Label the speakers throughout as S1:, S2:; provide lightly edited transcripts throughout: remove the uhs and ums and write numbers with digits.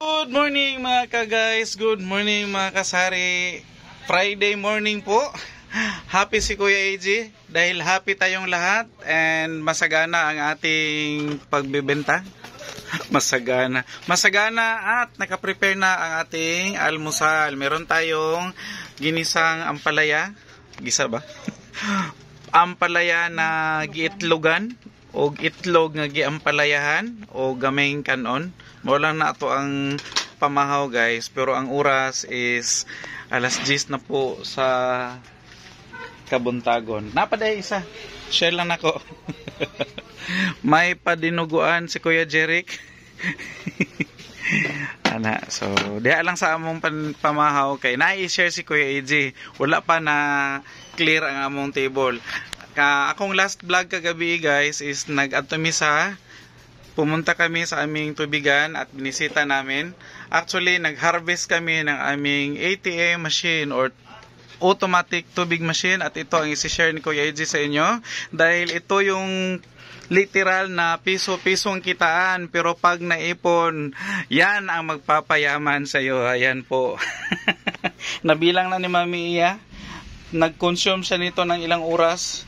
S1: Good morning mga ka-guys, good morning mga kasari. Friday morning po. Happy si Kuya AJ dahil happy tayong lahat and masagana ang ating pagbebenta. Masagana at nakaprepare na ang ating almusal. Meron tayong ginisang ampalaya. Gisa ba? Ampalaya na giitlogan o itlog nga giampalayahan o gamayng kanon. Wala na ito ang pamahaw guys, pero ang oras is alas 10 na po sa Kabuntagon. Napaday isa, share lang ako. May padinuguan si Kuya Jeric. Ana, so diha lang sa among pamahaw kay na-i-share si Kuya AJ. Wala pa na clear ang among table. Akong last vlog kagabi guys is nag-adto mi sa pumunta kami sa aming tubigan at binisita namin. Actually, nag-harvest kami ng aming ATM machine or automatic tubig machine at ito ang isi-share ni Kuya AJ sa inyo dahil ito yung literal na piso-pisong kitaan pero pag naipon, yan ang magpapayaman sa iyo. Ayan po. Nabilang na ni Mami Iya. Nag-consume siya nito ng ilang oras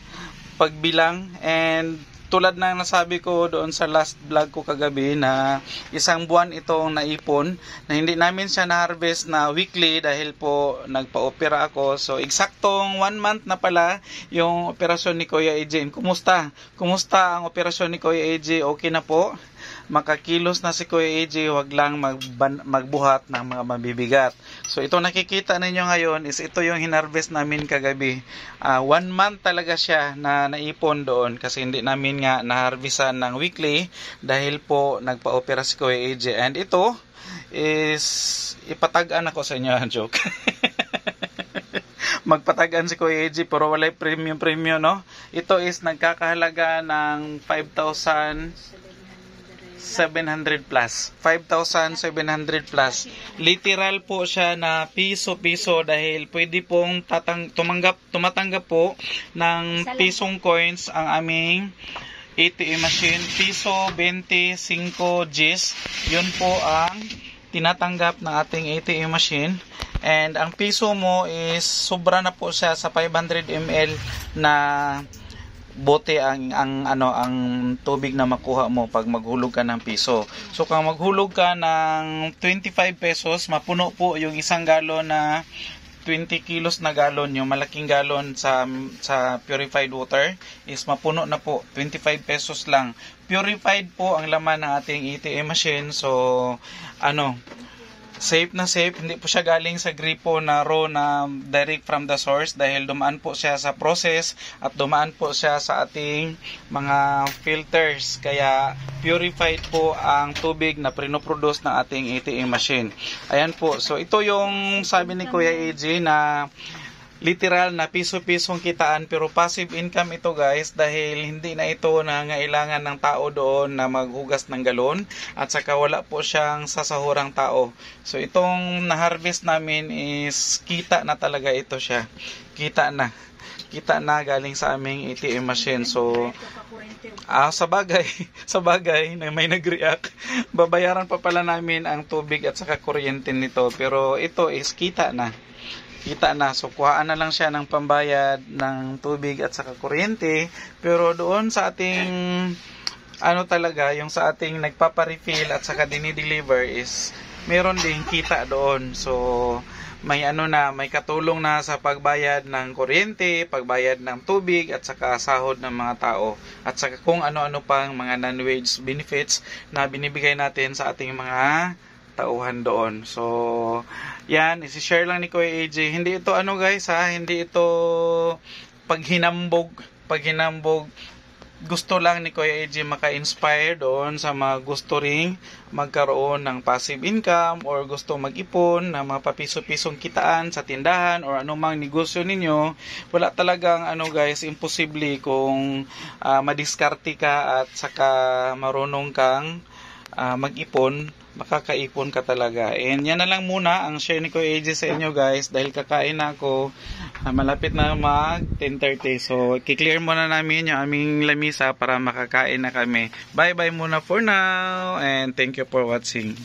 S1: pagbilang and tulad ng nasabi ko doon sa last vlog ko kagabi na isang buwan itong naipon na hindi namin siya na-harvest na weekly dahil po nagpa-opera ako. So eksaktong 1 month na pala yung operasyon ni Kuya AJ. Kumusta? Kumusta ang operasyon ni Kuya AJ? Okay na po? Makakilos na si Kuya AJ, wag lang magbuhat ng mga mabibigat. So ito nakikita ninyo ngayon is ito yung hinarvest namin kagabi. 1 month talaga siya na naipon doon kasi hindi namin nga naharvestan ng weekly dahil po nagpa-opera si Kuya AJ. And ito is ipatagan ako sa inyo. Joke. Magpatagan si Kuya AJ pero walay premium no? Ito is nagkakahalaga ng 5,700 plus. 5,700 plus. Literal po siya na piso-piso dahil pwede pong tumatanggap po ng pisong coins ang aming ATM machine. Piso, 25 Gs. Yun po ang tinatanggap ng ating ATM machine. And ang piso mo is sobra na po siya sa 500 ml na bote ang tubig na makuha mo pag maghulog ka ng piso. So kung maghulog ka ng 25 pesos, mapuno po yung isang galon na 20 kilos na galon, yung malaking galon sa purified water is mapuno na po, 25 pesos lang. Purified po ang laman ng ating ATM machine. So safe na safe, hindi po siya galing sa gripo na raw na direct from the source dahil dumaan po siya sa process at dumaan po siya sa ating mga filters, kaya purified po ang tubig na pinoproduce ng ating ATM machine. Ayan po, so ito yung sabi ni Kuya AJ na literal na piso-pisong kitaan pero passive income ito guys dahil hindi na ito nangailangan ng tao doon na maghugas ng galon at saka wala po siyang sasahurang tao. So itong na-harvest namin is kita na talaga ito siya. Kita na galing sa aming ATM machine. So sa bagay na may nag-react, babayaran pa pala namin ang tubig at saka kuryente nito pero ito is kita na. So kuhaan na lang siya ng pambayad ng tubig at saka kuryente. Pero doon sa ating talaga, yung sa ating nagpapa-refill at saka dinideliver is meron ding kita doon. So may may katulong na sa pagbayad ng kuryente, pagbayad ng tubig at saka sahod ng mga tao. At saka kung ano-ano pang mga non-wage benefits na binibigay natin sa ating mga tauhan doon. So yan, isi-share lang ni Kuya AJ. Hindi ito guys hindi ito paghinambog. Gusto lang ni Kuya AJ maka-inspire doon sa mga gusto ring magkaroon ng passive income or gusto mag-ipon na mga papiso-pisong kitaan sa tindahan or anumang negosyo ninyo. Wala talagang guys, imposible kung madiskarte ka at saka marunong kang mag-ipon, makakaipon ka talaga. And yan na lang muna ang share ni Kuya AJ sa inyo guys dahil kakain na ako. Malapit na mag 10:30. So kiklear muna namin yung aming lamisa para makakain na kami. Bye bye muna for now and thank you for watching.